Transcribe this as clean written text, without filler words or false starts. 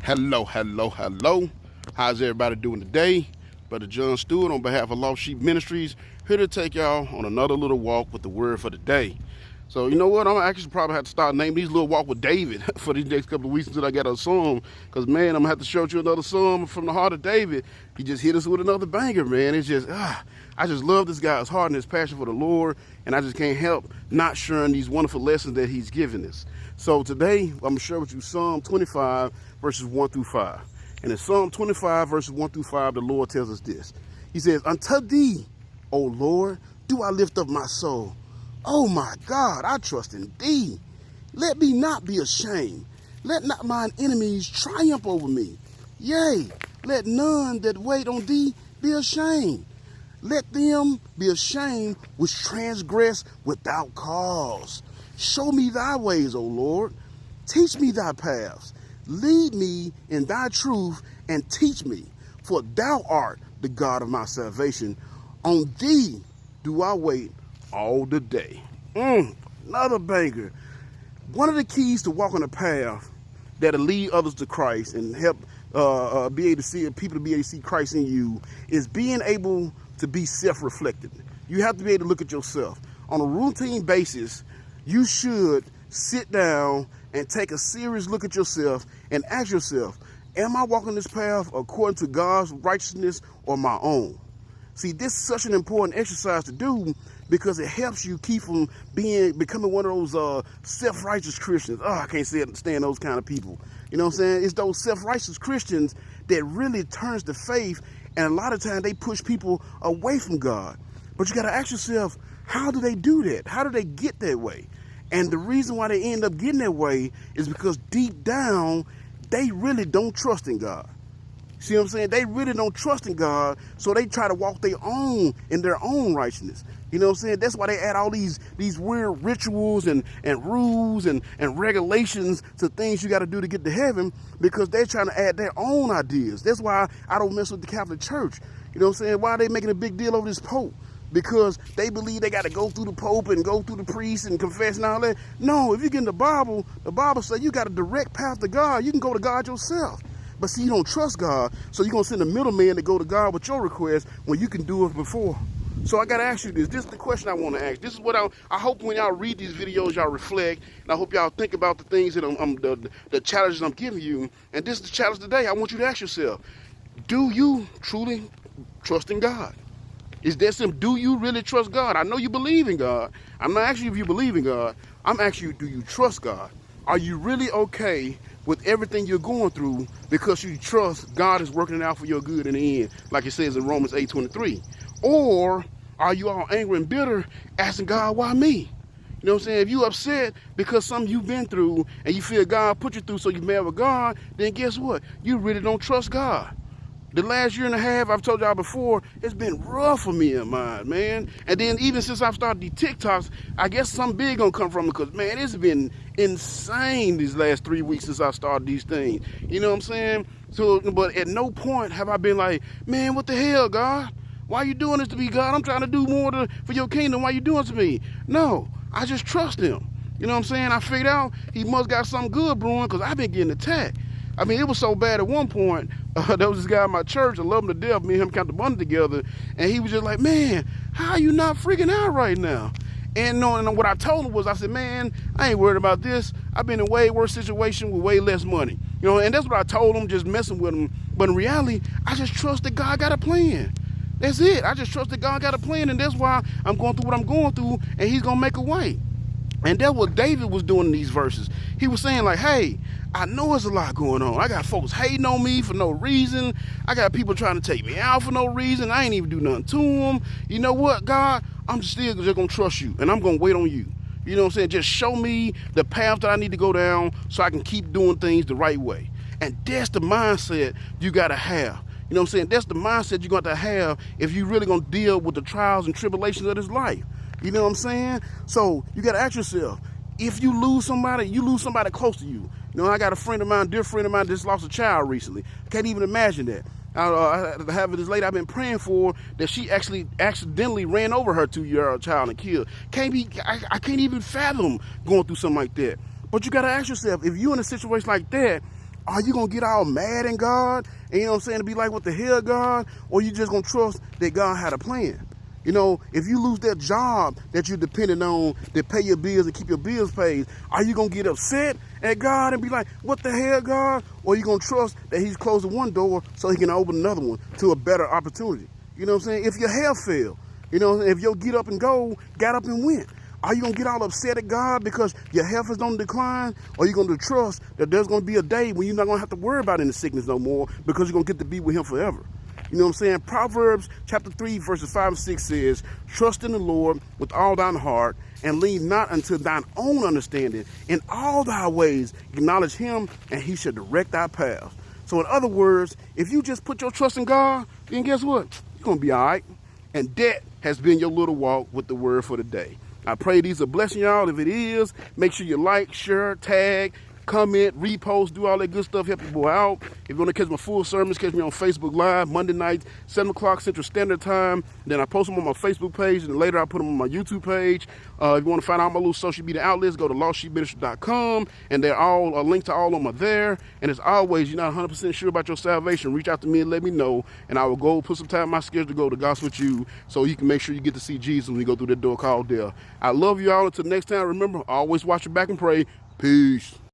Hello. How's everybody doing today? Brother John Stewart on behalf of Lost Sheep Ministries, here to take y'all on another little walk with the word for the day. So you know what? I'm actually probably have to start naming these little walk with David for these next couple of weeks until I get a psalm. Because man, I'm gonna have to show you another psalm from the heart of David. He just hit us with another banger, man. It's just I just love this guy's heart and his passion for the Lord, and I just can't help not sharing these wonderful lessons that he's given us. So today I'm gonna share with you Psalm 25 verses 1 through 5. And in Psalm 25 verses 1 through 5, the Lord tells us this. He says, "Unto thee, O Lord, do I lift up my soul. Oh my God, I trust in thee. Let me not be ashamed. Let not mine enemies triumph over me. Yea, let none that wait on thee be ashamed. Let them be ashamed which transgress without cause. Show me thy ways, O Lord. Teach me thy paths. Lead me in thy truth and teach me. For thou art the God of my salvation. On thee do I wait all the day." Another banger. One of the keys to walking a path that'll lead others to Christ and help be able to see people to be able to see Christ in you is being able to be self-reflective. You have to be able to look at yourself on a routine basis. You should sit down and take a serious look at yourself and ask yourself, am I walking this path according to God's righteousness or my own? See, this is such an important exercise to do because it helps you keep from becoming one of those self-righteous Christians. I can't stand those kind of people. You know what I'm saying? It's those self-righteous Christians that really turns to faith, and a lot of times they push people away from God. But you got to ask yourself, how do they do that? How do they get that way? And the reason why they end up getting that way is because deep down, they really don't trust in God. See what I'm saying? They really don't trust in God, so they try to walk their own righteousness. You know what I'm saying? That's why they add all these weird rituals and rules and regulations to things you got to do to get to heaven, because they're trying to add their own ideas. That's why I don't mess with the Catholic Church. You know what I'm saying? Why are they making a big deal over this Pope? Because they believe they got to go through the Pope and go through the priest and confess and all that. No, if you get in the Bible says you got a direct path to God. You can go to God yourself. But see, you don't trust God, so you're going to send a middleman to go to God with your request when you can do it before. So I got to ask you this. This is the question I want to ask. This is what I hope when y'all read these videos, y'all reflect. And I hope y'all think about the things that the challenges I'm giving you. And this is the challenge today. I want you to ask yourself, do you truly trust in God? Is that simple? Do you really trust God? I know you believe in God. I'm not asking you if you believe in God. I'm asking you, do you trust God? Are you really okay with everything you're going through because you trust God is working it out for your good in the end, like it says in Romans 8:23? Or are you all angry and bitter, asking God, why me? You know what I'm saying? If you upset because something you've been through and you feel God put you through so you're mad with God, then guess what? You really don't trust God. The last year and a half, I've told y'all before, it's been rough for me and mine, man. And then even since I've started these TikToks, I guess something big gonna come from it, because, man, it's been insane these last 3 weeks since I started these things. You know what I'm saying? So, but at no point have I been like, man, what the hell, God? Why you doing this to me, God? I'm trying to do more for your kingdom. Why you doing this to me? No, I just trust him. You know what I'm saying? I figured out he must got something good brewing, because I've been getting attacked. I mean, it was so bad at one point, there was this guy in my church, I love him to death, me and him count the money together, and he was just like, man, how are you not freaking out right now? And what I told him was, I said, man, I ain't worried about this. I've been in a way worse situation with way less money. You know, and that's what I told him, just messing with him. But in reality, I just trust that God got a plan. That's it. I just trust that God got a plan, and that's why I'm going through what I'm going through, and he's going to make a way. And that's what David was doing in these verses. He was saying like, hey, I know there's a lot going on. I got folks hating on me for no reason. I got people trying to take me out for no reason. I ain't even do nothing to them. You know what, God? I'm still just going to trust you, and I'm going to wait on you. You know what I'm saying? Just show me the path that I need to go down so I can keep doing things the right way. And that's the mindset you got to have. You know what I'm saying? That's the mindset you're going to have if you're really going to deal with the trials and tribulations of this life. You know what I'm saying? So you got to ask yourself, if you lose somebody close to you. You know, I got a friend of mine, dear friend of mine, just lost a child recently. I can't even imagine that. I have this lady I've been praying for that she actually accidentally ran over her 2-year-old child and killed. I can't even fathom going through something like that. But you got to ask yourself, if you're in a situation like that, Are you going to get all mad in God? And you know what I'm saying? To be like, what the hell, God? Or you just going to trust that God had a plan? You know, if you lose that job that you're dependent on to pay your bills and keep your bills paid, are you going to get upset at God and be like, what the hell, God? Or are you going to trust that he's closing one door so he can open another one to a better opportunity? You know what I'm saying? If your health failed, you know, if your get up and go got up and went, are you going to get all upset at God because your health is on decline? Or are you going to trust that there's going to be a day when you're not going to have to worry about any sickness no more because you're going to get to be with him forever? You know what I'm saying? Proverbs chapter 3, verses 5 and 6 says, trust in the Lord with all thine heart and lean not unto thine own understanding. In all thy ways acknowledge him and he shall direct thy paths. So in other words, if you just put your trust in God, then guess what? You're going to be all right. And that has been your little walk with the word for the day. I pray these are blessing y'all. If it is, make sure you like, share, tag, comment, repost, do all that good stuff, help your boy out. If you want to catch my full sermons, catch me on Facebook Live, Monday nights, 7 o'clock Central Standard Time. Then I post them on my Facebook page, and later I put them on my YouTube page. If you want to find out my little social media outlets, go to lostsheepministry.com, and they're all, a link to all of them are there. And as always, you're not 100% sure about your salvation, reach out to me and let me know, and I will go put some time in my schedule to go to gospel with you so you can make sure you get to see Jesus when you go through that door called there. I love you all. Until next time, remember, always watch your back and pray. Peace.